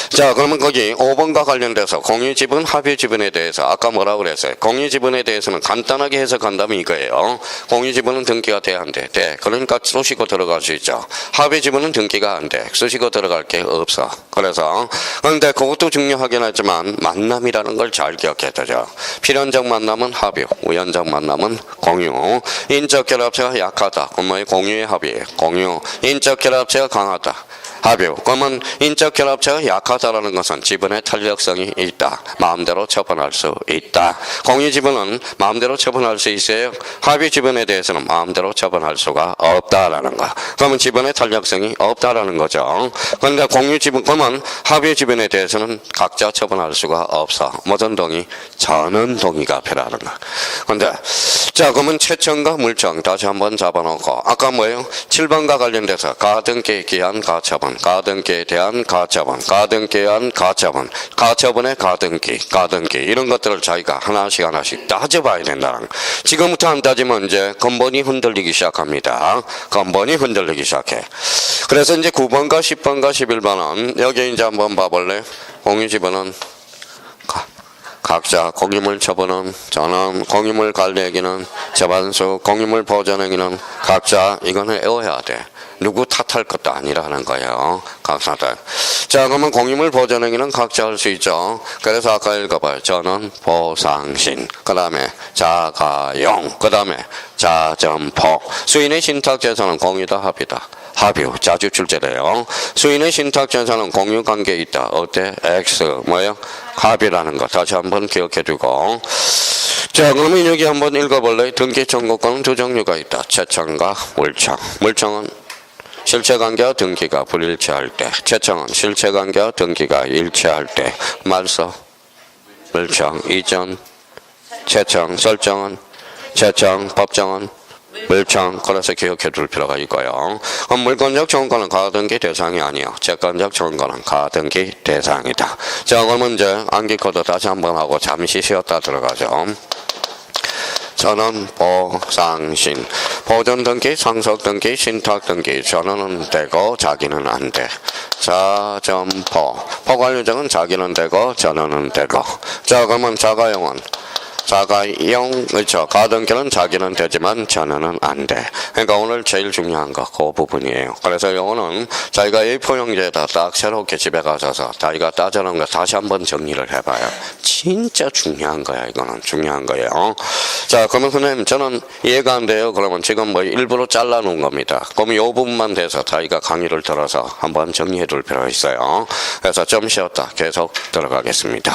자, 그러면 거기 5번과 관련돼서 공유지분, 합의지분에 대해서 아까 뭐라고 그랬어요? 공유지분에 대해서는 간단하게 해석한다면 이거예요. 공유지분은 등기가 돼야 안 돼. 돼. 그러니까 쓰시고 들어갈 수 있죠. 합의지분은 등기가 안 돼. 쓰시고 들어갈 게 없어. 그래서 그런데 그것도 중요하긴 하지만 만남이라는 걸 잘 기억해야 되죠. 필연적 만남은 합의, 우연적 만남은 공유. 인적 결합체가 약하다. 그러면 공유의 합의, 공유. 인적 결합체가 강하다. 합의. 그러면 인적 결합체가 약하다라는 것은 지분의 탄력성이 있다. 마음대로 처분할 수 있다. 공유 지분은 마음대로 처분할 수 있어요. 합의 지분에 대해서는 마음대로 처분할 수가 없다라는 거. 그러면 지분의 탄력성이 없다라는 거죠. 그런데 공유 지분, 그러면 합의 지분에 대해서는 각자 처분할 수가 없어. 무슨 동의? 전원 동의가 필요하는 거. 그런데 자, 그러면 채청과 물청 다시 한번 잡아놓고 아까 뭐예요? 7번과 관련돼서 가등기에 기한 가처분, 가등기에 대한 가처분, 가등기에 대한 가처분, 가처분의 가등기 이런 것들을 자기가 하나씩 따져봐야 된다는. 지금부터 안 따지면 이제 근본이 흔들리기 시작합니다. 근본이 흔들리기 시작해. 그래서 이제 9번과 10번과 11번은 여기 이제 한번 봐볼래? 공유지분은 각자 공유물 처분은 전원, 공유물 관리행위는 재반수, 공유물 보존행위는 각자 이거는 외워야 돼. 누구 탓할 것도 아니라는 거예요. 각자들. 자, 그러면 공유물 보존행위는 각자 할 수 있죠. 그래서 아까 읽어봐요. 전원, 보상신, 그 다음에 자가용, 그 다음에 자점포. 수인의 신탁재산은 공유다, 합의다. 합의, 자주 출제돼요. 수인의 신탁재산은 공유관계에 있다. 어때? X, 뭐예요? 합의라는 거 다시 한번 기억해두고. 자, 그러면 여기 한번 읽어볼래요? 등기 청구권은 두 종류가 있다. 채청과 물청. 물청은 실체관계와 등기가 불일치할 때, 채청은 실체관계와 등기가 일치할 때. 말서, 물청, 이전, 채청, 설정은, 채청, 법정은, 물청. 그래서 기억해 둘 필요가 있고요. 물권적 청구권은 가등기 대상이 아니요. 채권적 청구권은 가등기 대상이다. 자, 그러면 이제 암기 코드 다시 한번 하고 잠시 쉬었다 들어가죠. 전원, 보상신, 보존등기, 상속등기, 신탁등기. 전원은 되고 자기는 안 돼. 자점포, 포괄유정은 자기는 되고 전원은 되고. 자, 그러면 자가용은 자가 영, 그렇죠. 가등기는 자기는 되지만 전혀는 안 돼. 그러니까 오늘 제일 중요한 거 그 부분이에요. 그래서 요거는 자기가 A4 용지에다 딱 새롭게 집에 가셔서 자기가 따져놓은 거 다시 한번 정리를 해봐요. 진짜 중요한 거야. 이거는 중요한 거예요. 자, 그러면 선생님 저는 이해가 안 돼요. 그러면 지금 뭐 일부러 잘라놓은 겁니다. 그럼 요 부분만 돼서 자기가 강의를 들어서 한번 정리해 둘 필요가 있어요. 그래서 좀 쉬었다 계속 들어가겠습니다.